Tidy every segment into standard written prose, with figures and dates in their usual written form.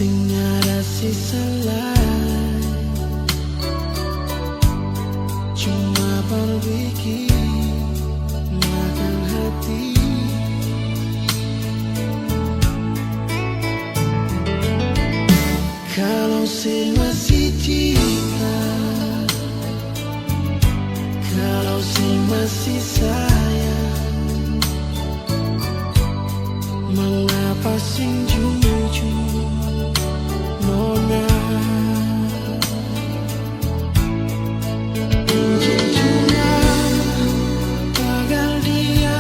sing nyara sisa lain, cuma berpikir makan hati. Kalau si masih cinta, kalau si masih sayang, mengapa sing jujur nona? Jujurnya gagal dia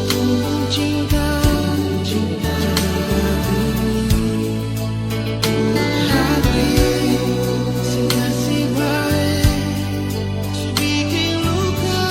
tumbuh cinta, cinta hati sing kasih baik bikin luka.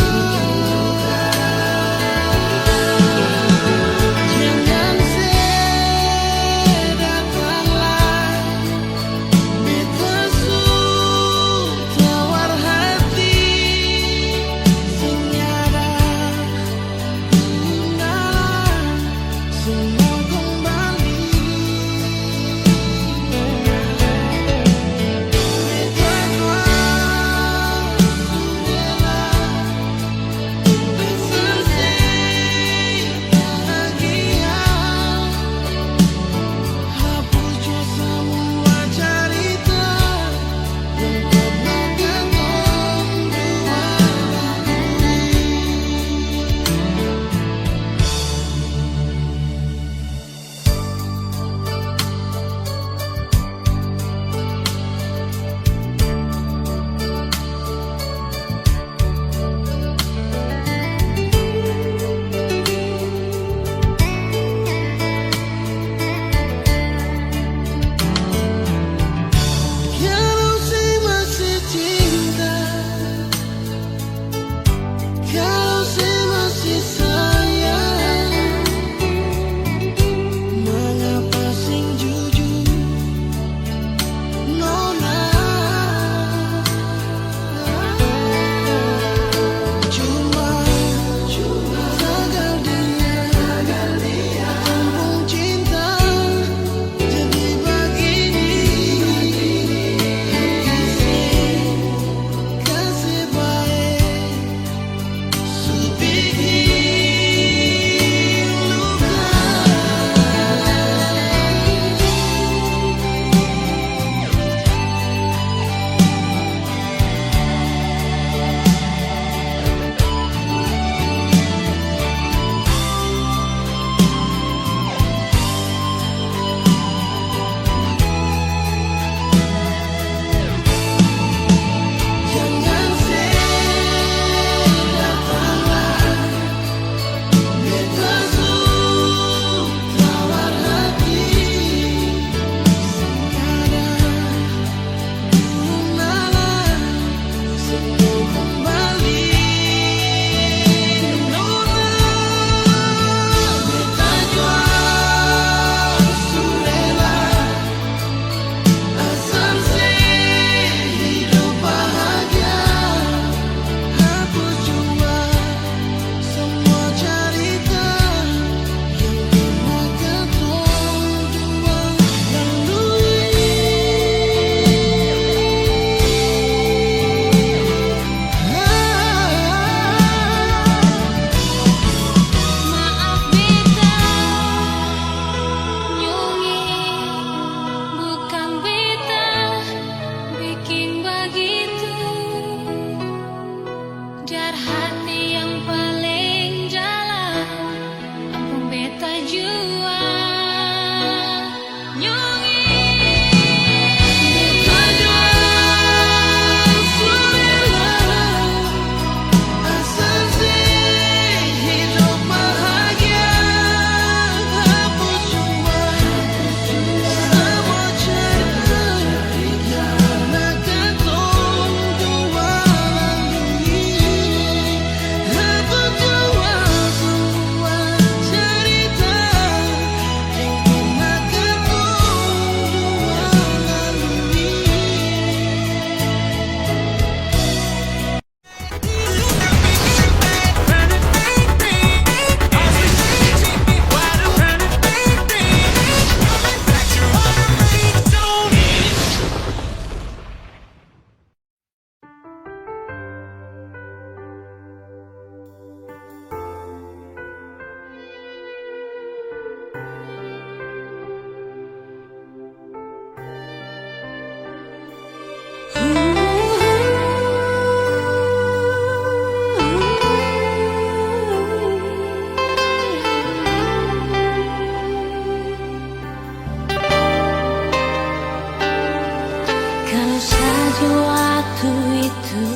Sewaktu itu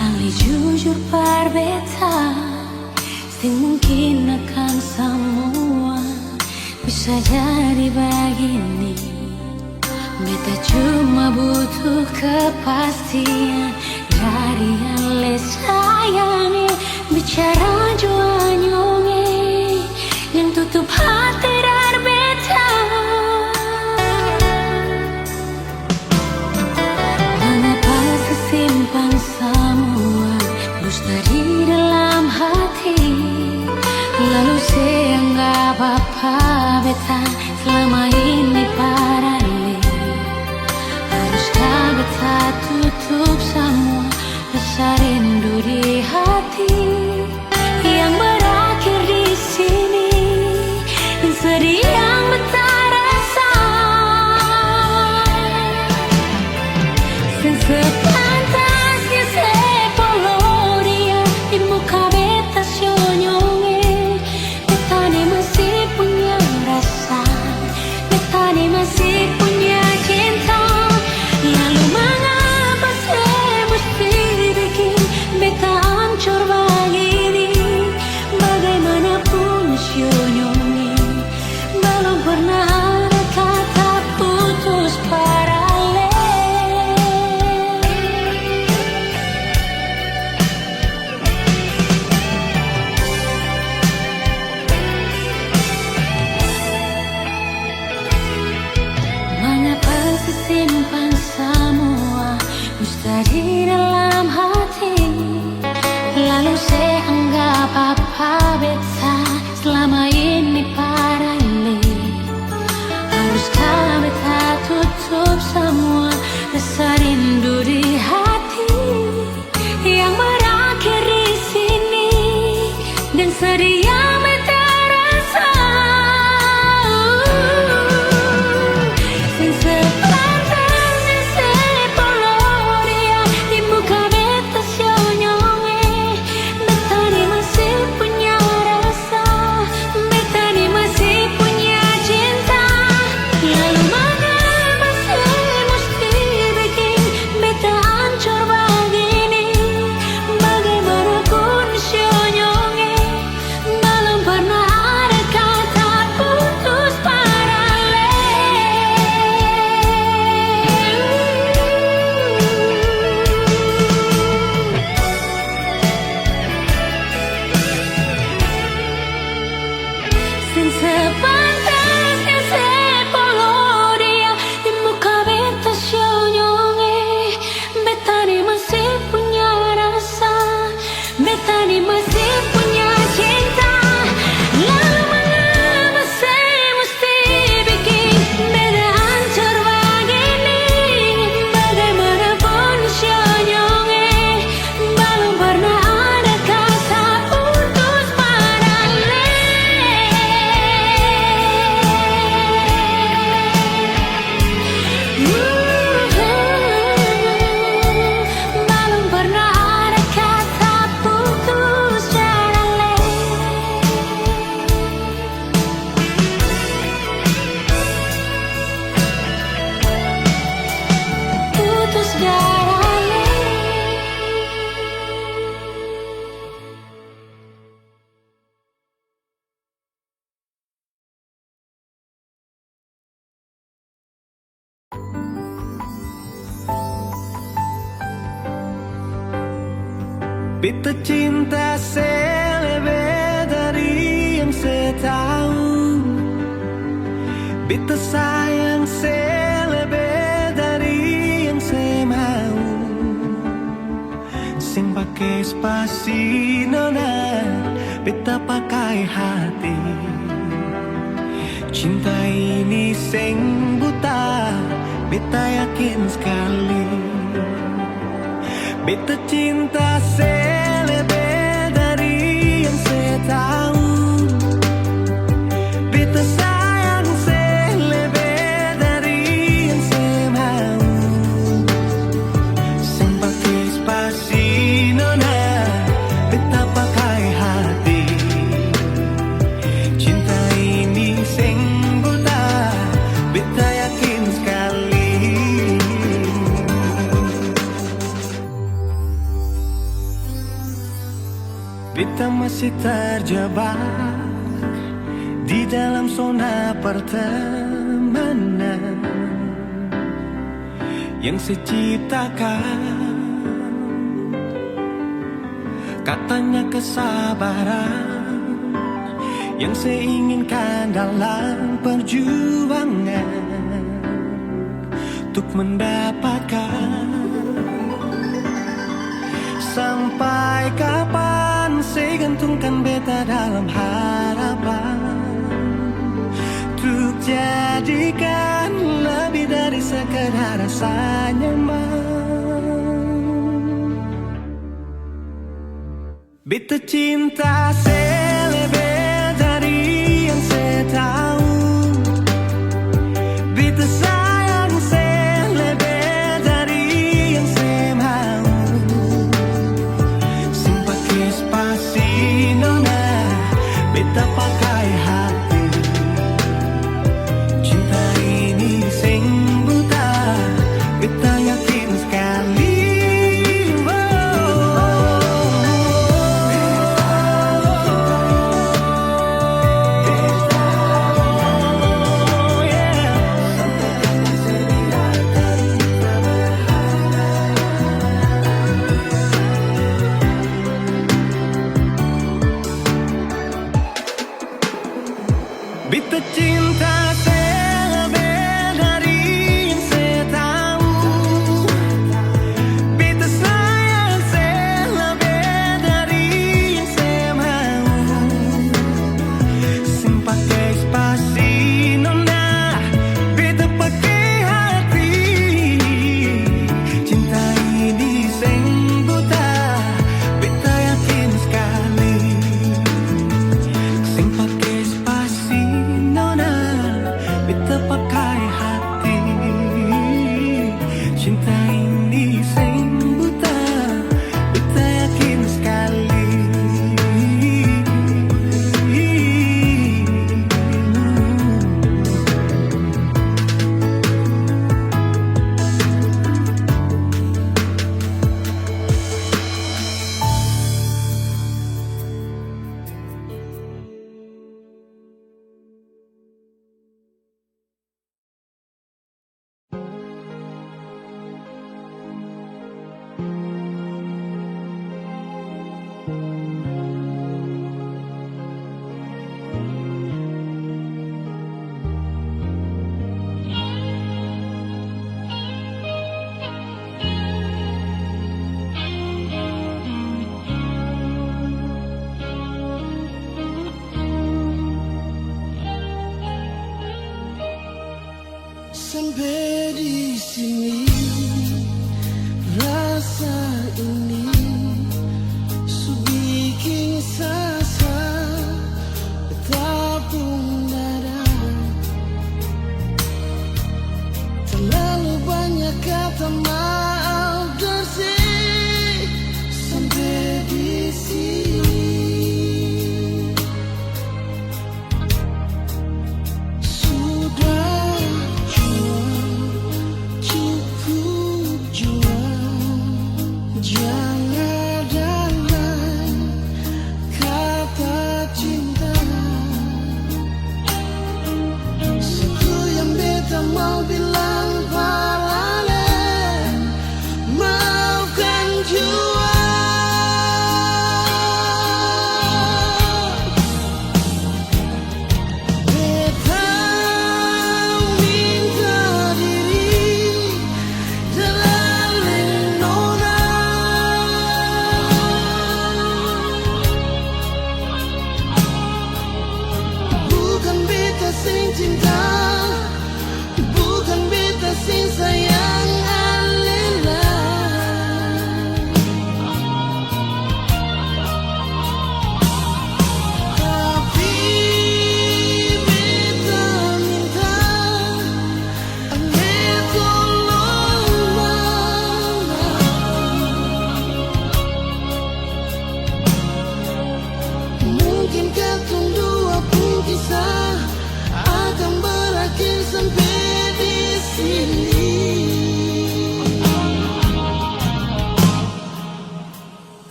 Ali jujur berbeta, sing mungkin akan semua bisa jadi begini. Beta cuma butuh kepastian dari Ale sayangi. Bicara jua nyonge yang tutup hati dari beta. Mengapa sesimpan semua dusta di dalam hati, lalu seanggap apa beta selama ini parale. Haruskah beta tutup semua rasa rindu di hati yang berakhir di sini, dan sedih yang beta rasa. Sepantasnya sepuluh dia di muka beta senyonge. Beta ni masih punya rasa, beta ni masih punya cinta. Lalu mengapa saya mesti bikin beta hancur begini? Bagaimanapun senyonge, belum pernah ada kata putus paralel. Mengapa sesimpan semua dusta di dalam hati, lalu saya anggap apa beta selama ini parale. Haruskah beta tutup semua rasa rindu di hati yang berakhir di sini, dan sedih yang beta rasa. Sepantasnya sepuluh dia di muka beta senyonge. Beta ni masih punya rasa, beta ni masih punya cinta. Lalu mengapa saya mesti bikin beta hancur begini? Bagaimanapun senyonge, belum pernah ada kata putus paralel. Sepantasnya sepuluh dia di muka beta senyonge. Beta ni masih punya rasa, beta ni masih punya cinta. Lalu mengapa saya mesti bikin beta hancur begini? Bagaimanapun senyonge, belum pernah ada kata putus paralel. Belum pernah ada kata putus paralel. Putus paralel. Beta cinta selebih dari yang saya tahu. Beta sayang selebih dari yang saya mau. Sing pakai spasi nona, beta pakai hati. Cinta ini sing buta, beta yakin sekali. Beta cinta selebih dari yang saya tahu. Beta sayang selebih dari yang saya mau. Sing pakai spasi nona, beta pakai hati. Cinta ini sing buta, beta yakin sekali. masih terjebak di dalam zona pertemanan yang saya ciptakan. Katanya kesabaran yang saya inginkan dalam perjuangan untuk mendapatkan. Sampai kapan saya gantungkan beta dalam harapan untuk jadikan lebih dari sekedar rasa nyaman. Beta cinta saya lebih dari yang saya tahu. Beta sayang saya lebih dari yang saya mau. Simpati spasi nona, beta pakai hati. Cinta ini sing buta, beta yakin sekali. Beta cinta saya lebih dari yang saya tahu. Beta sayang saya lebih dari yang saya mau. Simpati spasi nona, beta pakai hati. Cinta ini sing buta, beta yakin sekali. Simpati spasi nona, beta pakai hati. Cinta ini sing buta, beta yakin sekali. Sampai di sini rasa ini subikin sasa betapun dada. Terlalu banyak kata maaf bersih sampai di sini. Sudah cukup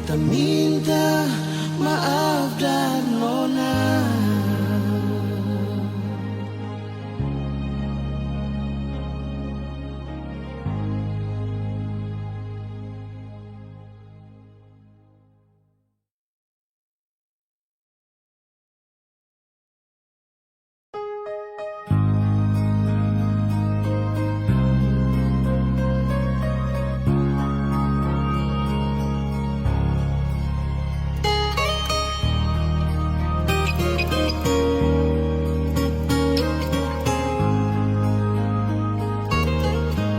beta minta maaf dan nona.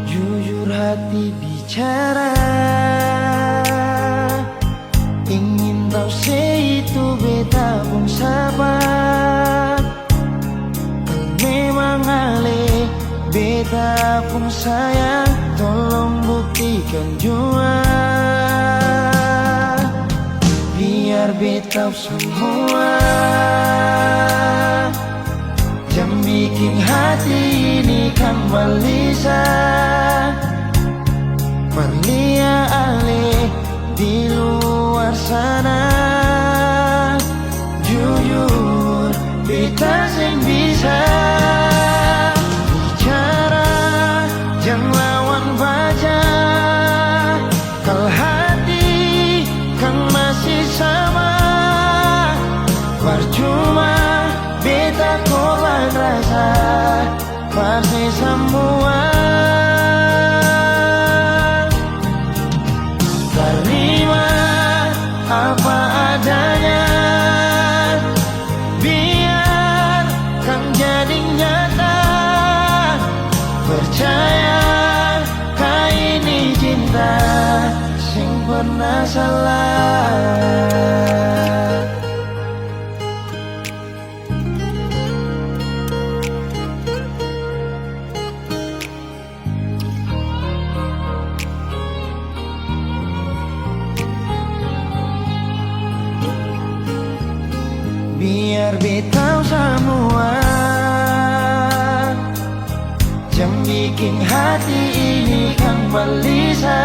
Jujur hati bicara, ingin tahu itu beta pun sabar. Memang ale beta pun sayang, tolong buktikan jua. Biar beta semua yang bikin hati ini kembali Perlia ale di luar sana. Jujur beta sing bisa bicara, jangan lawan baca. Kalau hati kan masih sama, percuma beta korban rasa pasti semua. Terima apa adanya, biar kan jadi nyata. Percaya kau ini cinta sing pernah salah. Biar beta semua yang bikin hati ini kan balisa.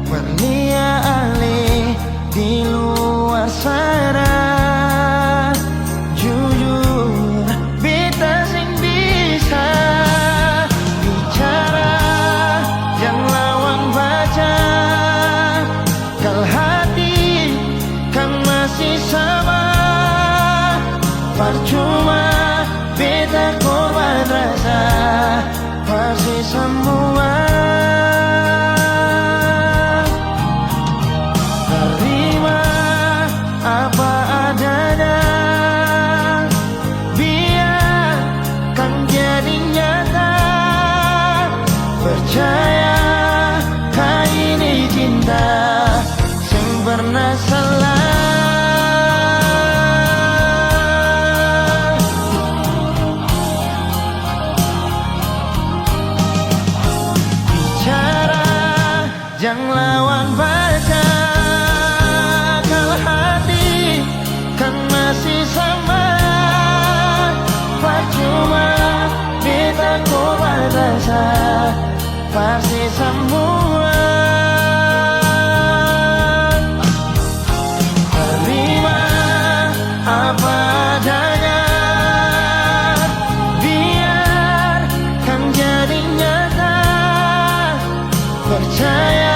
Perlia ale di luar sana. Jujur beta sing bisa bicara, jangan lawan baca. Kalau hati kan masih sama, percuma beta korban rasa pasti semua. Terima apa adanya, biar kan jadi nyata. Percaya kau ini cinta sing pernah salah. Jangan lawan baca. Kalau hati kan masih sama, percuma beta korban rasa pasti semua. Terima apa adanya, biar kan jadi nyata. Percaya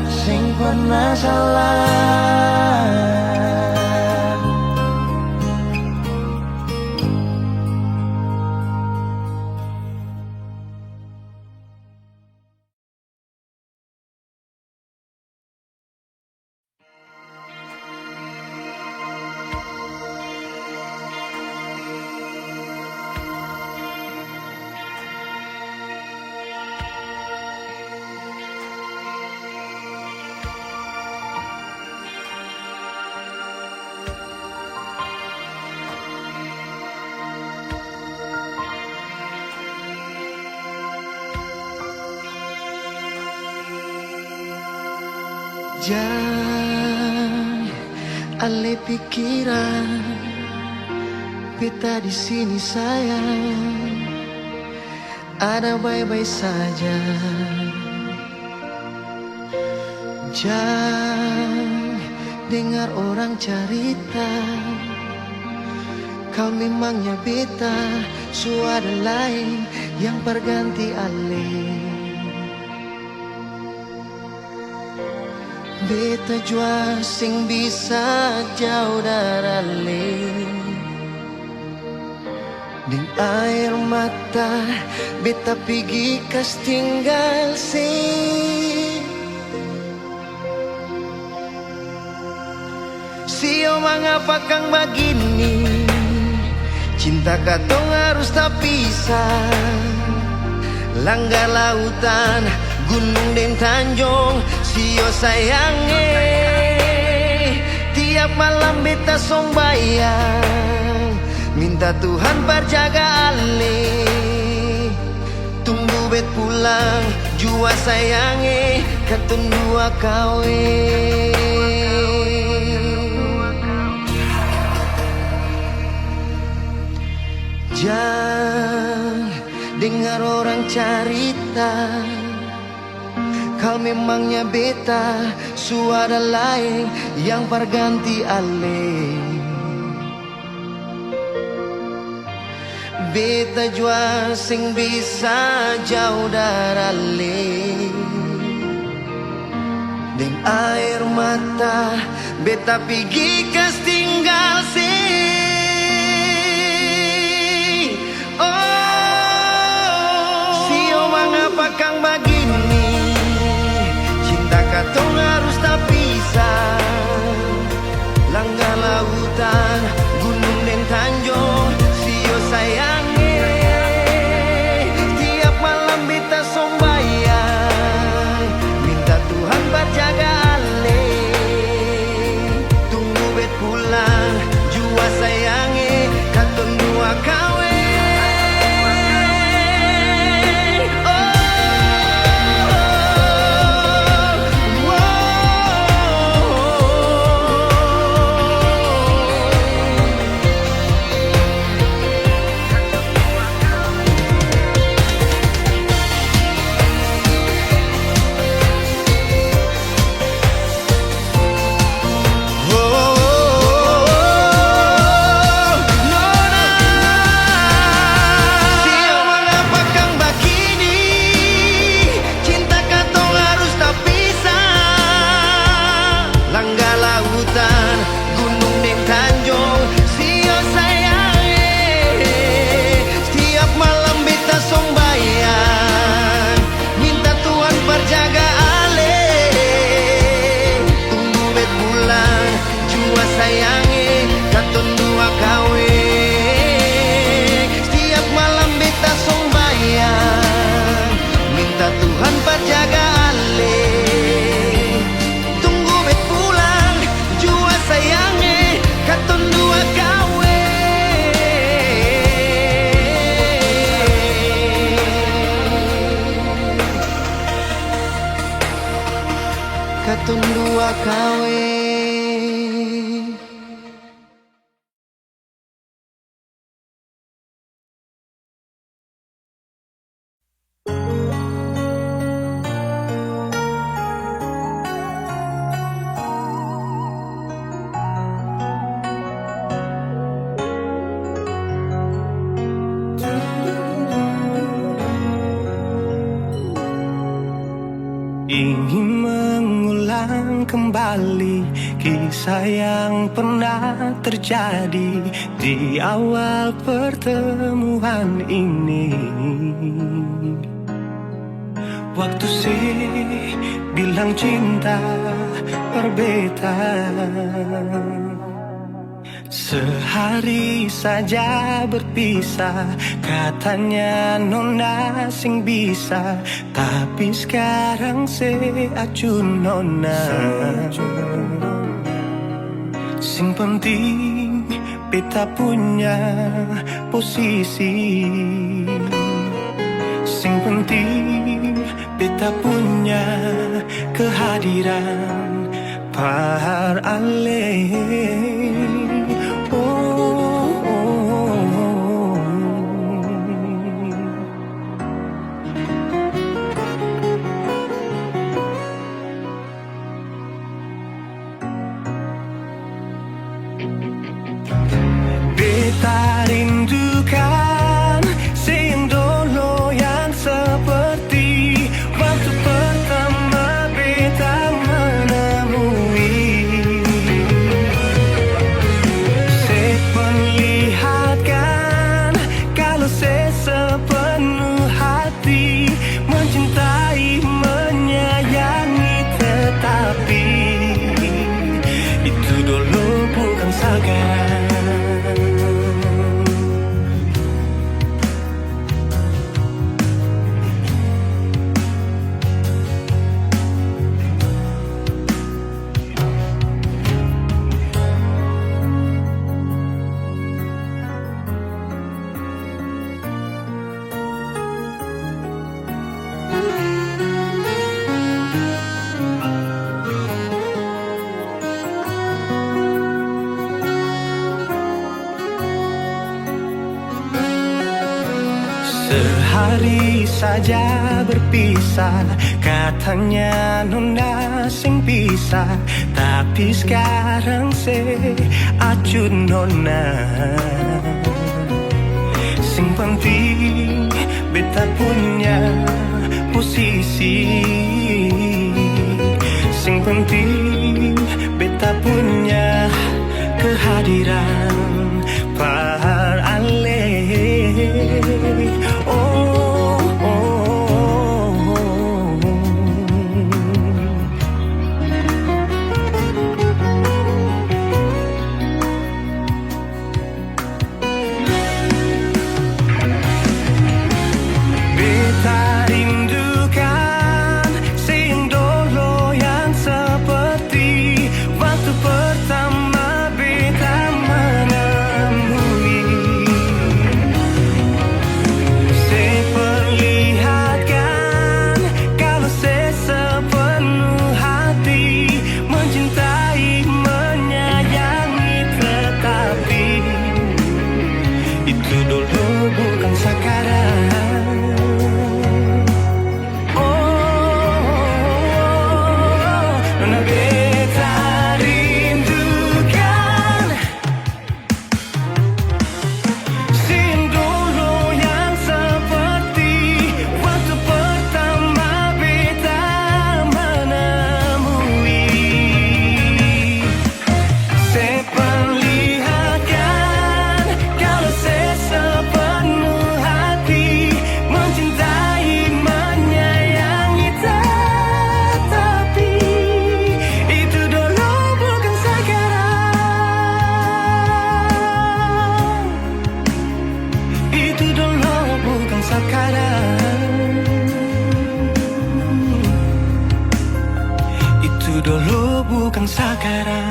sing pernah salah. Jangan ale pikiran beta di sini sayang, ada baik-baik saja. Jangan dengar orang cerita kau memangnya beta, suara lain yang berganti alih. Beta jua sing bisa jauh darale. Ding air mata beta pergi kas tinggal Sio mengapa kang begini, cinta katong harus tak pisah. Langgar lautan, gunung dan tanjung, sio sayange. Tiap malam beta sombayang, minta Tuhan berjaga ale. Tunggu bet pulang, jua sayange, katong dua kawin. Jangan dengar orang cerita kau memangnya beta, suara lain yang berganti ale. Beta jua sing bisa jauh darale. Deng air mata beta pergi kas tinggal Mengapa kang begini, cinta katong harus tak pisah. Langgar lautan, gunung dan tanjung, sio sayange. Tiap malam beta sombayang, minta Tuhan berjaga ale. Tunggu bet pulang, jua sayange, katong dua kawin. Katong dua kawin. Ingin mengulang kembali kisah yang pernah terjadi di awal pertemuan ini. Waktu sih bilang cinta berbeda, sehari saja berpisah, katanya nona sing bisa, tapi sekarang seacun nona. Sing penting beta punya posisi, sing penting beta punya kehadiran par ale. Sehari saja berpisah, katanya nona sing pisah, tapi sekarang se acut nona. Sing penting beta punya posisi, sing penting beta punya kehadiran par ale. Oh, oh, oh, oh. Beta rindukan sing dulu yang seperti waktu pertama beta menemui. Seperlihatkan kalau saya sepenuh hati mencintai, menyayangi, tetapi itu dulu bukan sekarang. Nona beta rindukan sing dulu yang seperti waktu pertama beta menemui. Seperlihatkan kalau saya sepenuh hati mencintai, menyayangi, tetapi itu dulu bukan sekarang. Itu dulu bukan sekarang. Itu dulu bukan sekarang.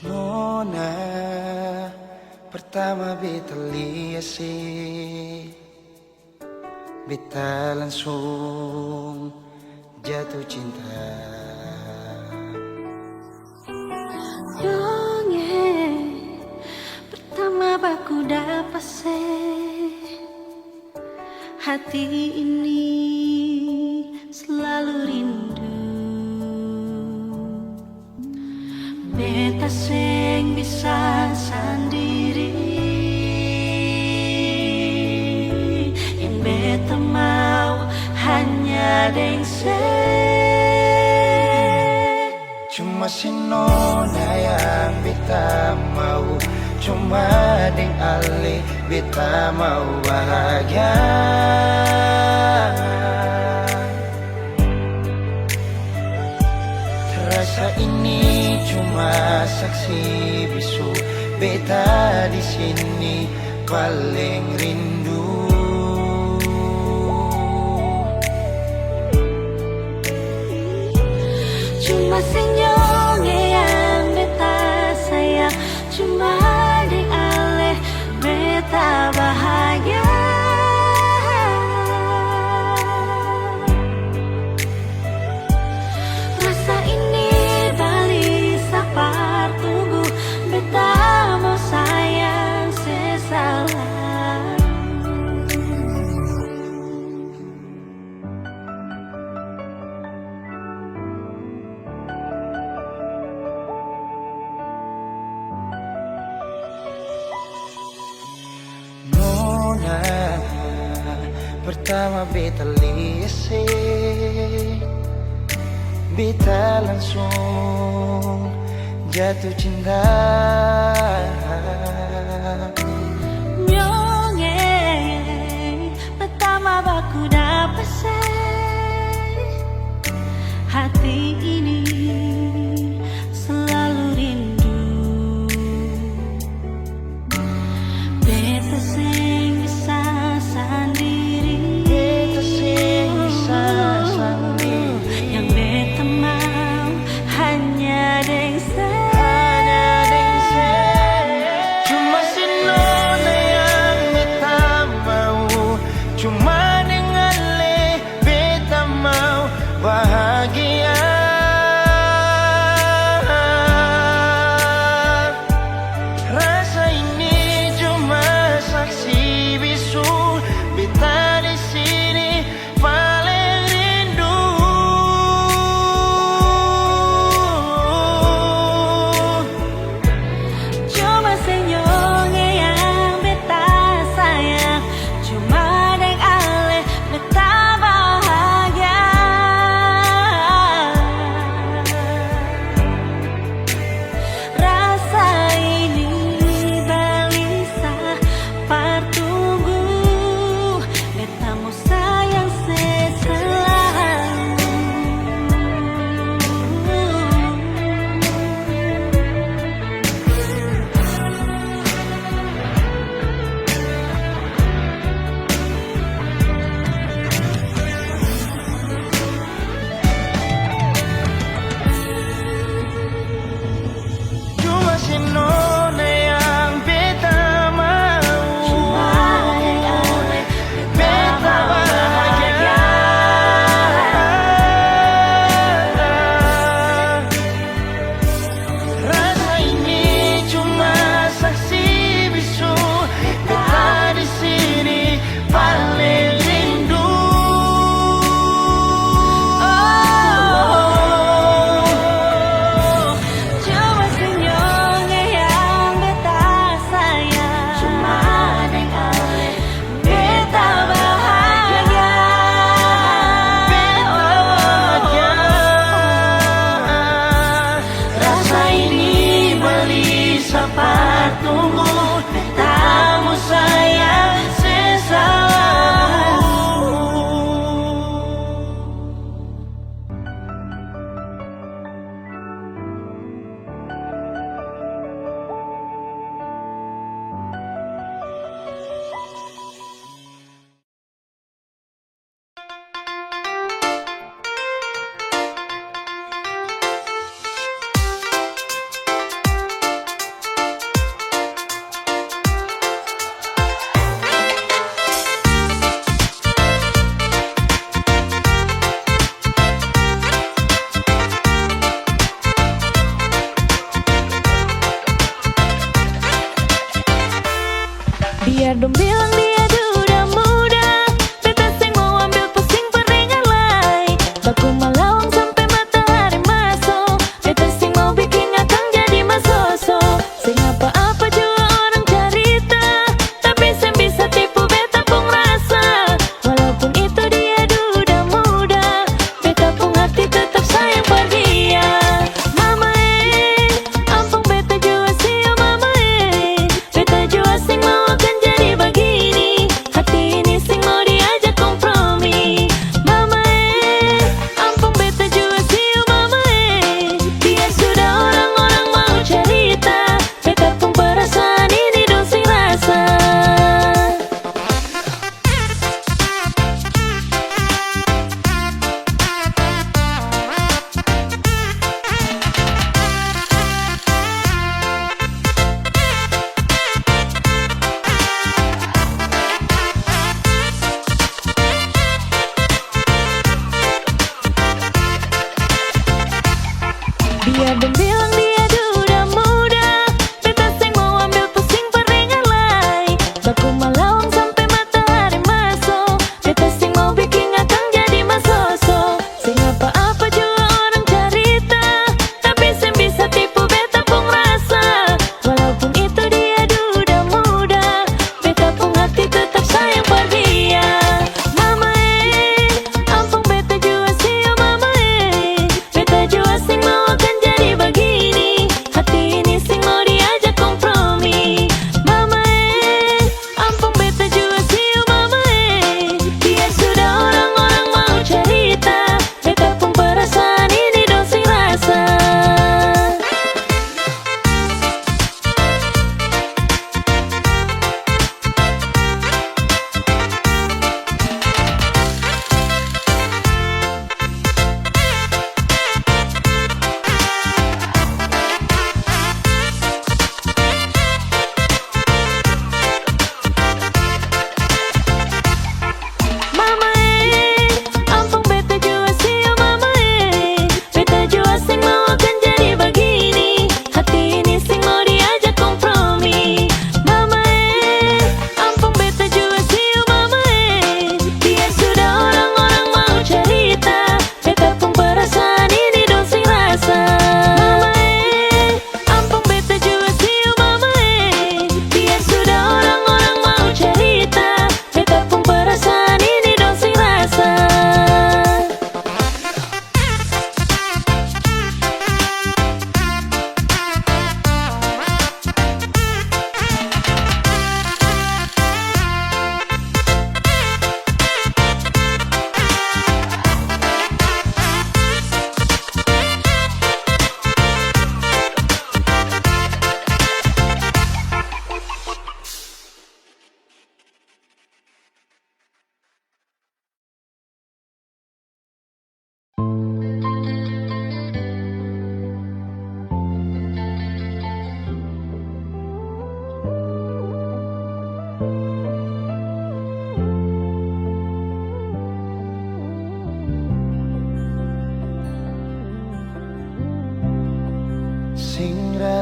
Nona, pertama beta lihat sih, beta langsung jatuh cinta. Dongeng pertama baku dapat se hati ini selalu rindu. Beta sing bisa sendiri, yang beta mau hanya deng se. Cuma si Nona yang beta mau, cuma deng ale beta mau bahagia. Rasa ini cuma saksi bisu, beta di sini paling rindu. Cuma senyum yang beta sayang, cuma di aleh beta bahagia. Rasa ini balik sapar tunggu, beta mau sayang sesalah. Nona, pertama beta lihat, beta langsung jatuh cinta. Nyongeng pertama baku dapat hati ini selalu rindu. Beta sing bisa sendiri, Beta sing bisa sendiri, yang beta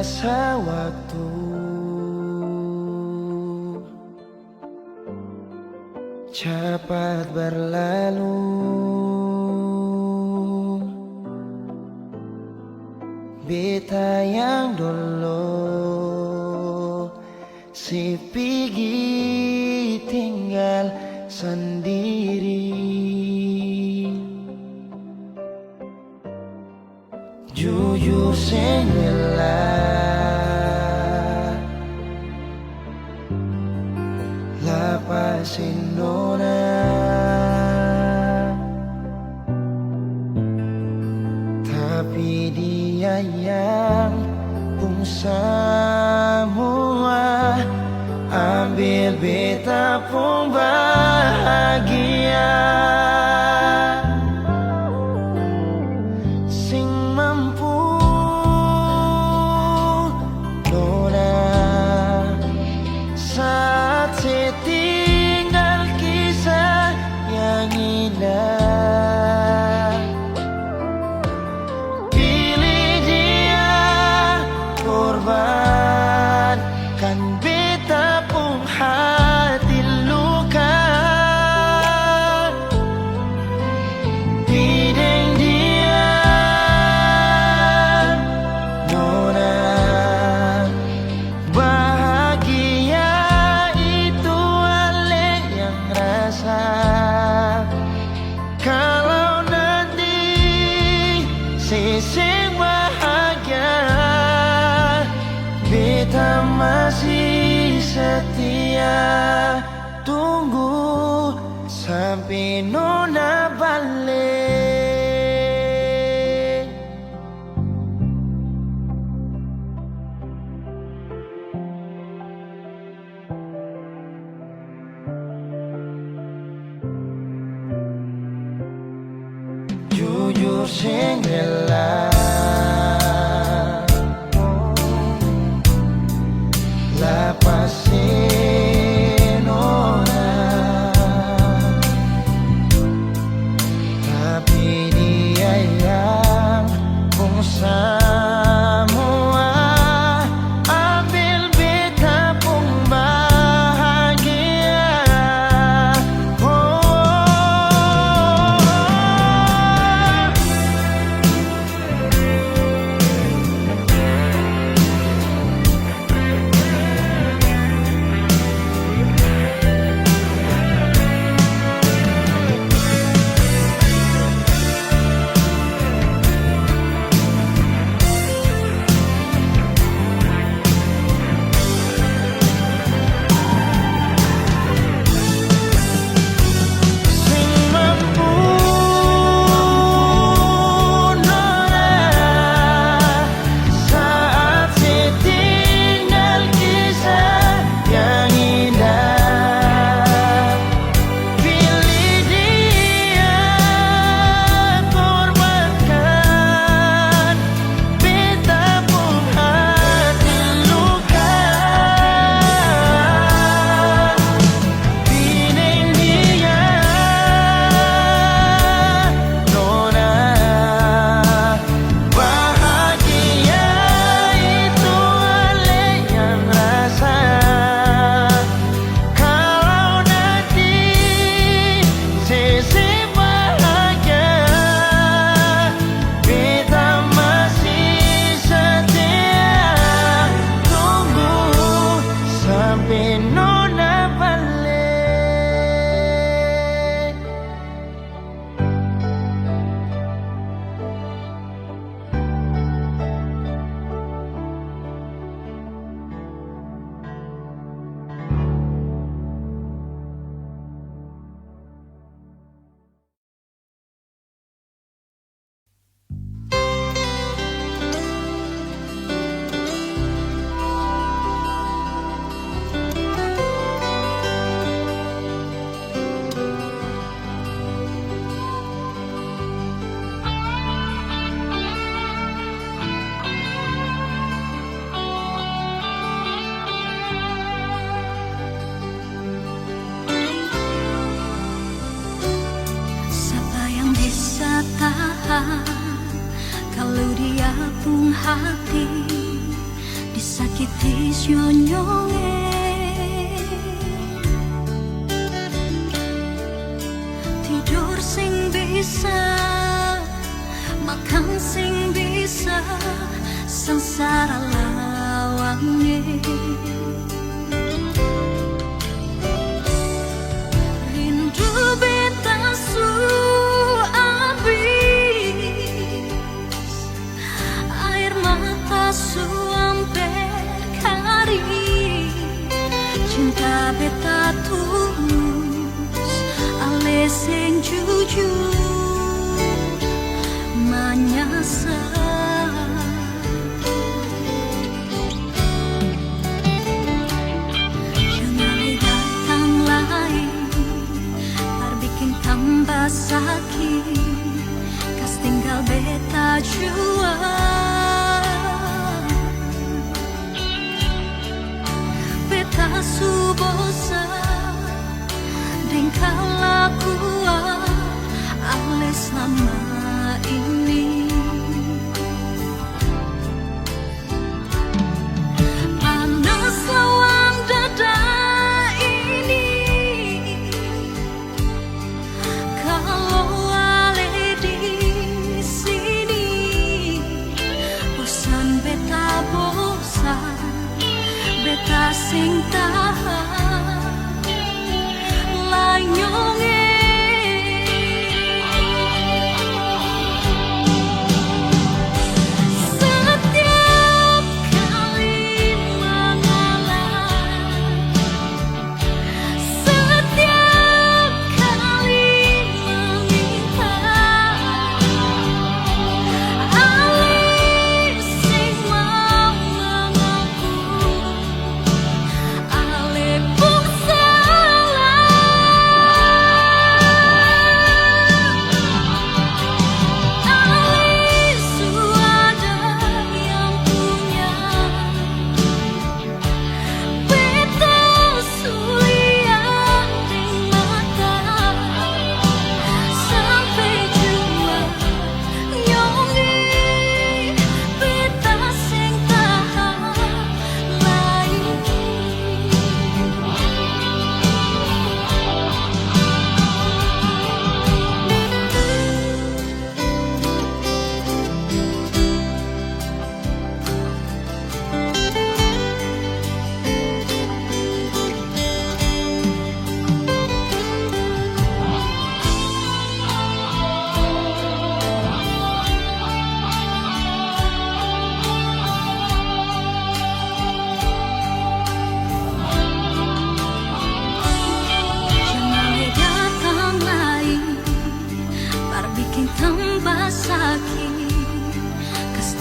terasa waktu cepat berlalu. Beta yang dulu si pergi tinggal sendiri. Jujur sendela lapasin nona, tapi dia yang pun semua ambil beta pun bahagia. Sing mampu nona saat setinggal kisah yang indah. Pilih dia korbankan beta pun hati luka. Bideng dia nona bahagia itu ale yang rasa. Kalau nanti seseng bahagia beta masih setia. Tunggu sampai nona balik. Jujur sendela lapasin nona, tapi dia yang pun semua ambil beta pun bahagia. Sing mampu nona saat setinggal kisah yang indah. Pilih dia korbankan beta pun hati luka. Bideng dia nona bahagia itu ale yang rasa. Kalau nanti seseng bahagia beta masih setia. Tunggu sampai nona balik. Siapa yang bisa tahan kalau dia pun hati sakiti nyonyonge tidur sing bisa makan sing bisa sengsara lawange rindu beta su abis air mata su amper kari cinta beta tulus ale sing jujur menyesal jangan datang lagi tar bikin tambah sakit kas tinggal beta jua beta su bosan dan kelakuan ale selama ini panas lawang dada ini kalau ale di sini bosan beta sing tahan lanyonge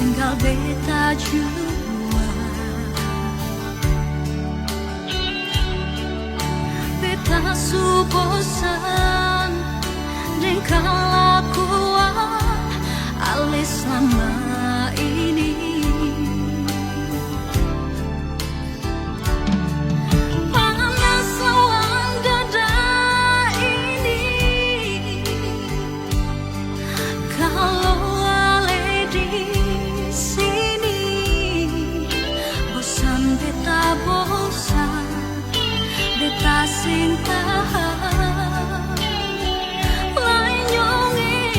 tinggal beta jua beta su bosan dan kelakuan ale selama ini panas lawang dada ini kalau bosan beta sing tahan lanyonge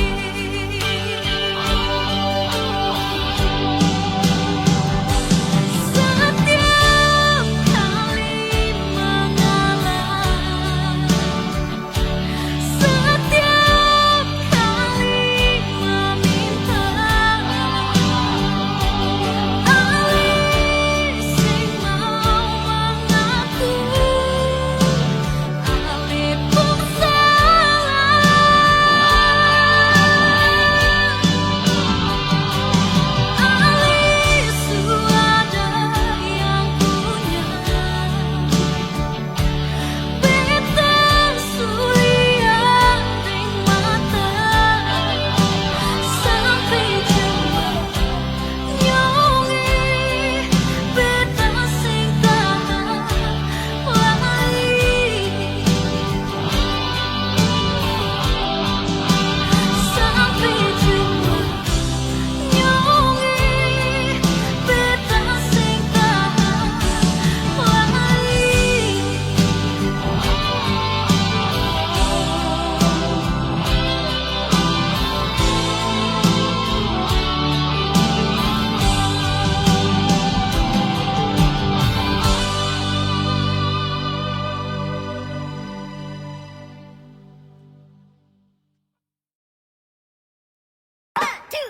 Beta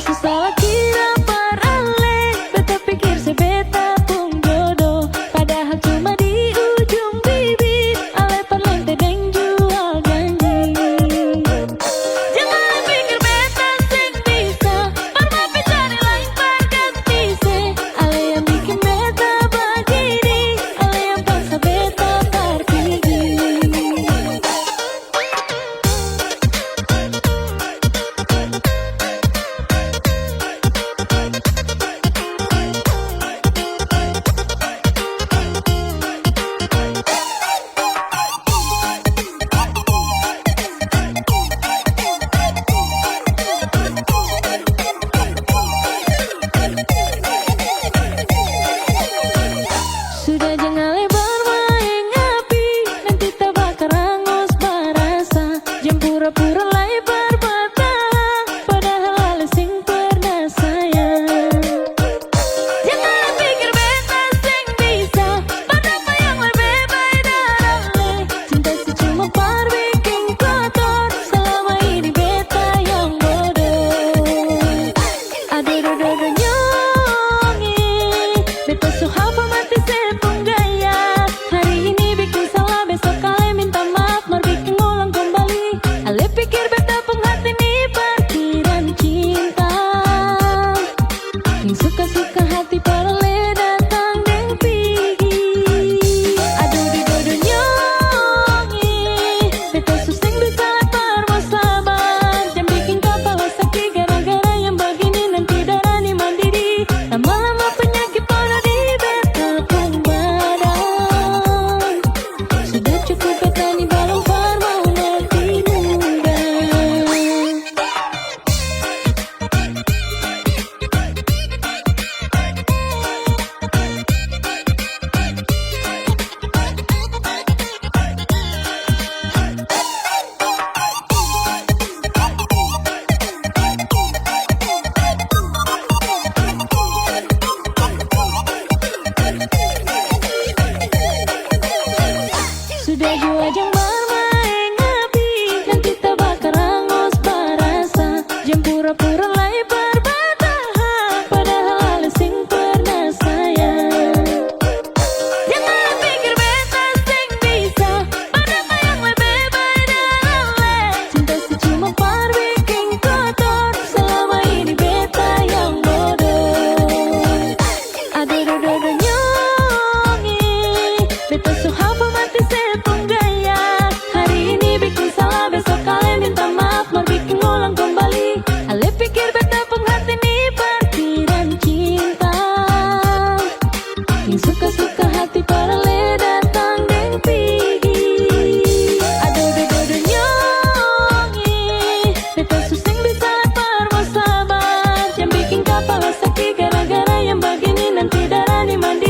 susah kira parale, beta pikir sebeta pun jodoh, padahal cuma di ujung bibir, ale parlente deng jual janji. Jangan pikir beta sing bisa, parma cari lain perganti se, ale yang bikin beta begini, ale yang paksa beta pergi. Sudah jangan lebar main api, nanti tak bakar hangus barasa. Jangan pura-pura lebar mata, padahal ale sing pernah sayang. Jangan pikir beta sing bisa, padahal yang lebih baik darahnya. Cinta sih cuma par bikin kotor, selama ini beta yang bodoh. Aduh nyongi, beta so hapa mati sepung gaya. Hari ini bikin salah, besok kalian minta maaf, mar bikin ulang kembali. Ale pikir beta penghati nih parkiran cinta, yang suka-suka hati parale datang deng pigi. Aduh nyongi, beta suseng bisa lepar mau sabar. Jangan bikin kepala sakit gara-gara yang begini, nanti darah nih mandiri. Lama-lama penyakit pada di beta pun badan. Sudah cukup beta nih balong par mau mati muda. Sudah jua jang bermain api, nanti tak bakar hangus barasa. Jangan pura-pura lebar bertahan, padahal ale sing pernah sayang. Jangan pikir beta sing bisa, padahal yang lebih baik darahnya. Cinta sih cuma par bikin kotor, selama ini beta yang bodoh. Aduh nyongi, beta so hapa mati sepung gaya. Hari ini bikin salah, besok kalian minta maaf, mar bikin ulang kembali. Ale pikir beta penghati nih parkiran cinta, yang suka-suka hati parale datang deng pigi. Aduh nyongi, beta suseng bisa lepar mau sabar. Jangan bikin kepala sakit gara-gara yang begini, nanti darah nih mandi.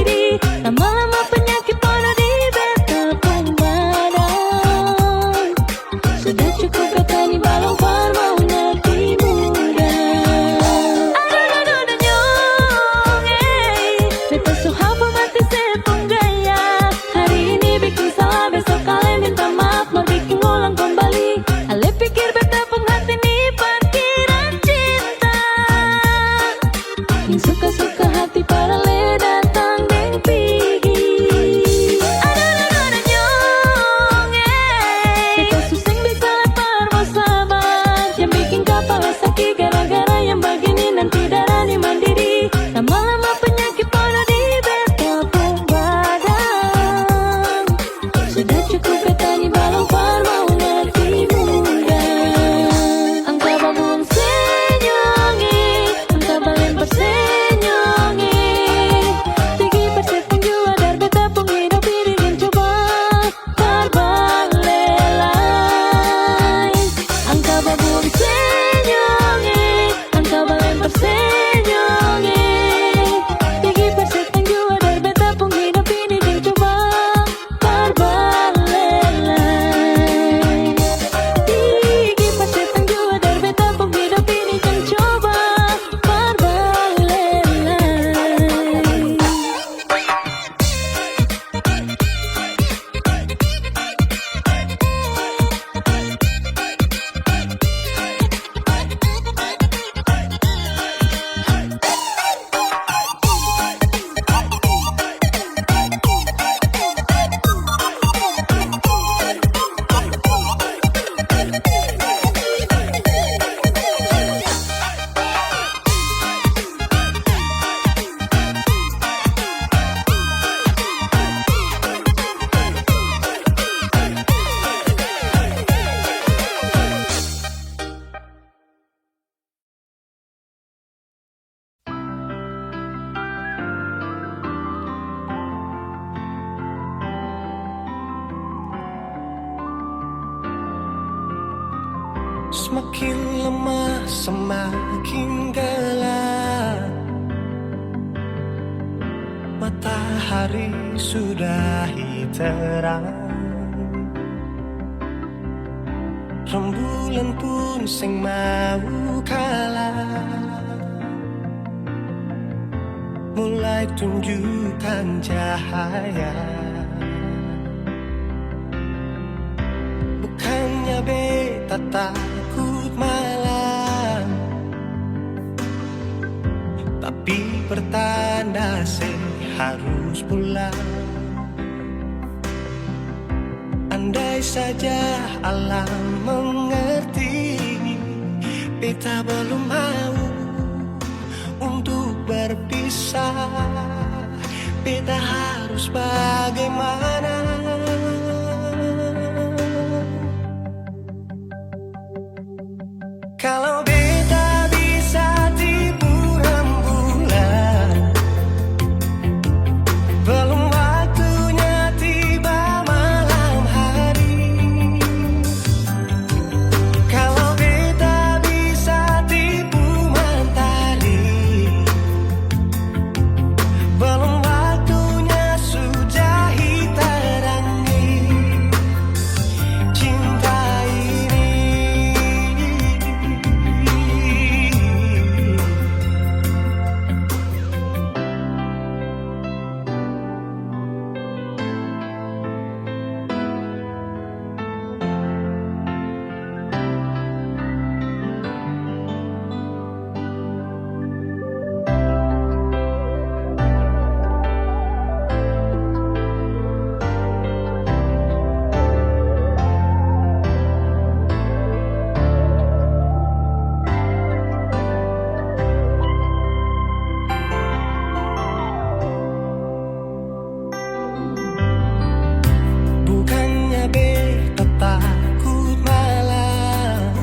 Semakin lemah, semakin gelap. Matahari sudah terang, rembulan pun sing mau kalah, mulai tunjukkan cahaya. Bukannya beta takut malam, tapi pertanda harus pulang. Andai saja alam mengerti, beta belum mau untuk berpisah. Beta harus bagaimana? Kalau beta bisa tipu rembulan, belum waktunya tiba malam hari. Kalau beta bisa tipu mentari, belum waktunya sudahi terangi cinta ini. Bukannya beta takut malam,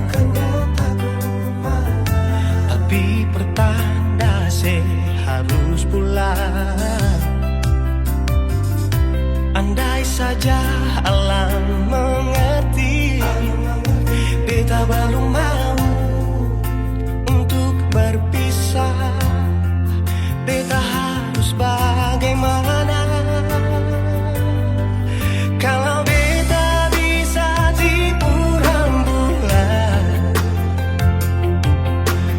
tapi pertanda harus pulang. Andai saja alam mengerti, beta belum mau untuk berpisah. Beta harus bagaimana? Kalau beta bisa tipu rembulan,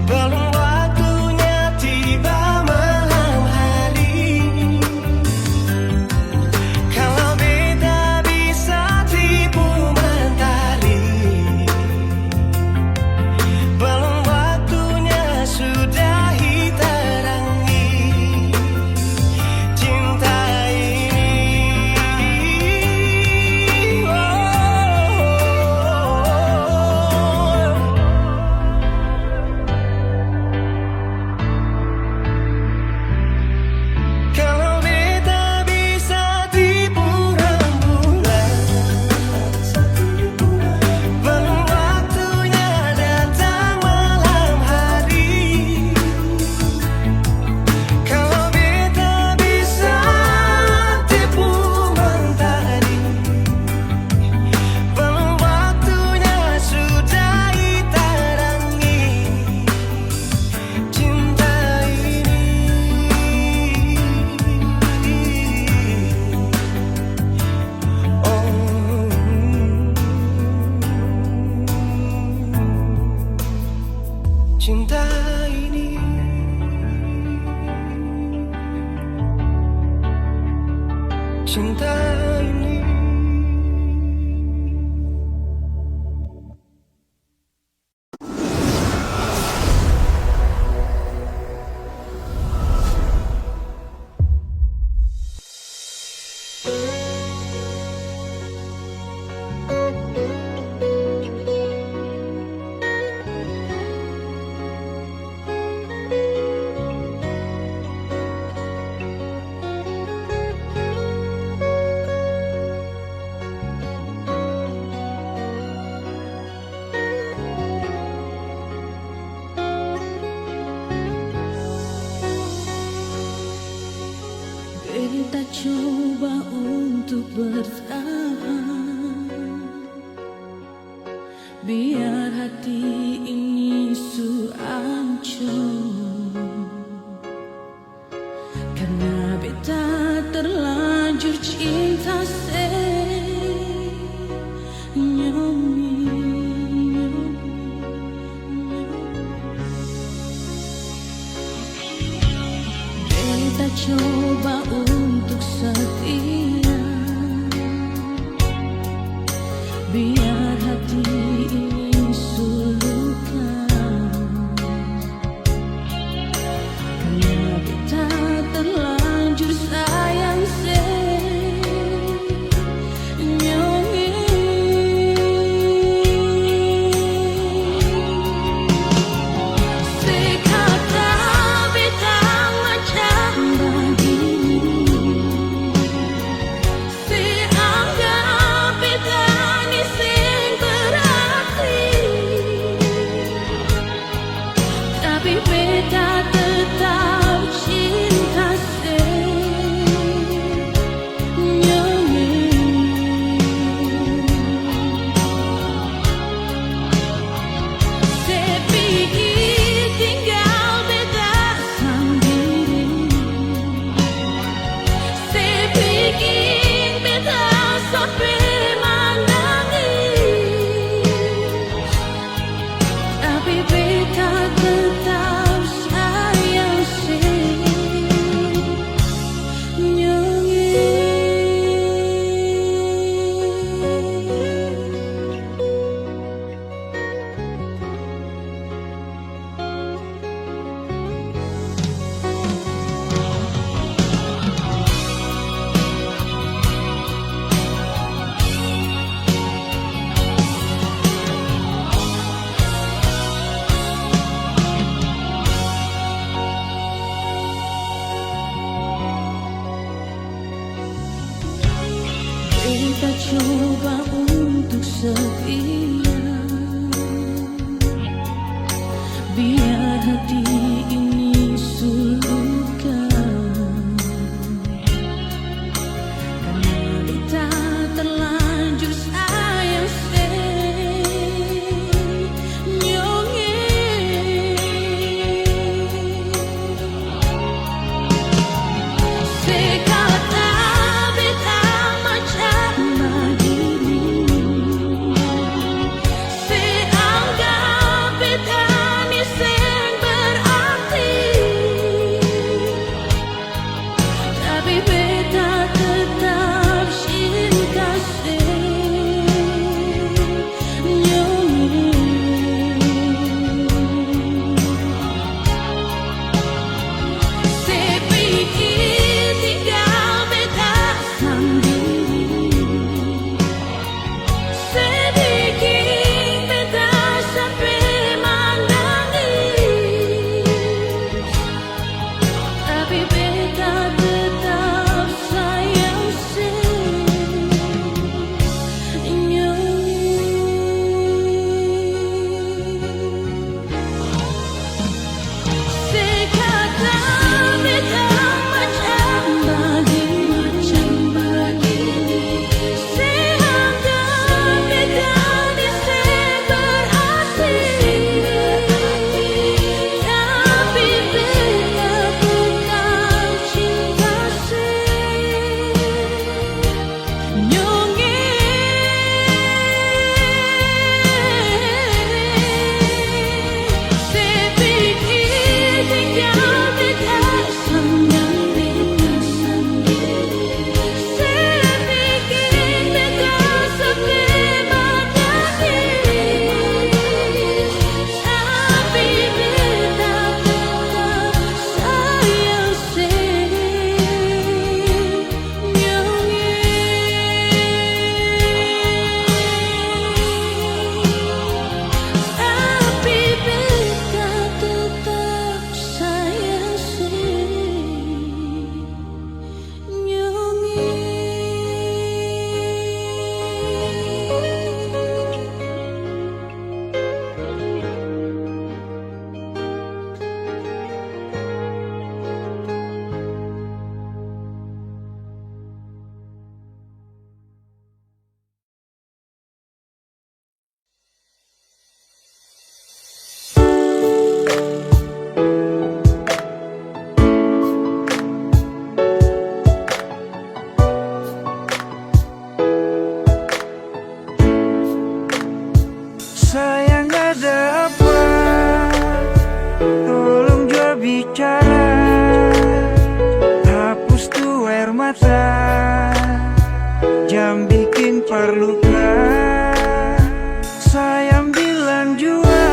belum waktunya tiba malam hari. Kalau beta bisa tipu mentari, belum waktunya sudahi terangi cinta ini. Kalau beta bisa tipu rembulan, belum waktunya datang malam hari. Kalau beta bisa tipu mentari, belum waktunya sudahi terangi cinta ini. Cinta ini, cinta ini. Beta coba untuk bertahan, biar hati ini su ancur, karena beta terlanjur cinta beta coba untuk setia, biar hati ini sulukan, karena beta terlanjur sayang tapi beta tetap cinta sepikir tinggal beta sendiri, sepikir beta sampai menangis, tapi beta tetap sayang beta coba untuk setia, biar hati ini sulukan, karena beta terlanjur sayang mata, jam bikin perluka. Sayang bilang jua,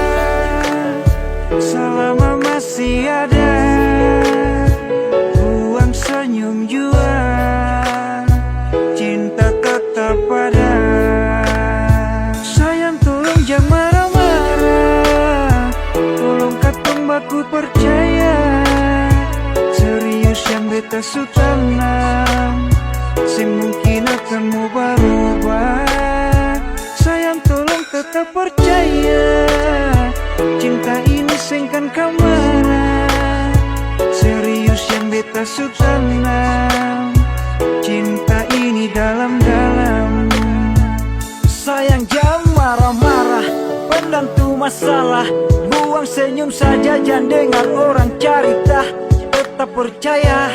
selama masih ada, buang senyum jua, cinta tetap ada. Sayang tolong jangan marah-marah, tolong katong baku percaya. Serius yang beta su tanam, sing mungkin akan mau berubah. Sayang tolong tetap percaya, cinta ini sengkan kamara. Serius yang beta su tanam, cinta ini dalam-dalam. Sayang jangan marah-marah, pendam tu masalah. Buang senyum saja, jangan dengar orang carita. Tetap percaya,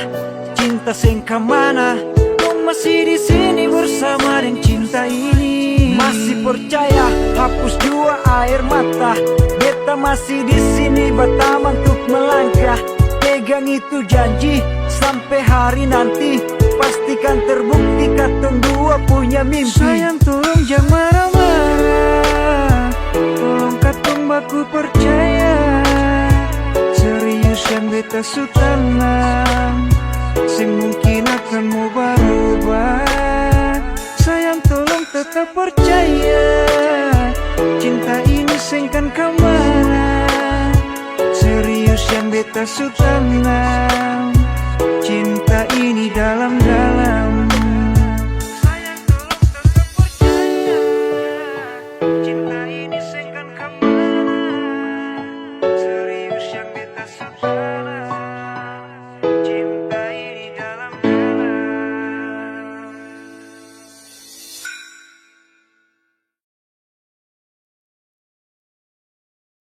cinta sengka mana. Kau masih di sini bersama dengan cinta ini. Masih percaya, hapus jua air mata. Beta masih di sini bertaman untuk melangkah. Pegang itu janji, sampai hari nanti pastikan terbukti katong dua punya mimpi. Sayang tolong jangan marah-marah, tolong katong baku percaya. Serius yang beta su tanam, sing mungkin akan mau berubah. Sayang tolong tetap percaya, cinta ini sengkan kamara. Serius yang beta su tanam, cinta ini dalam-dalam.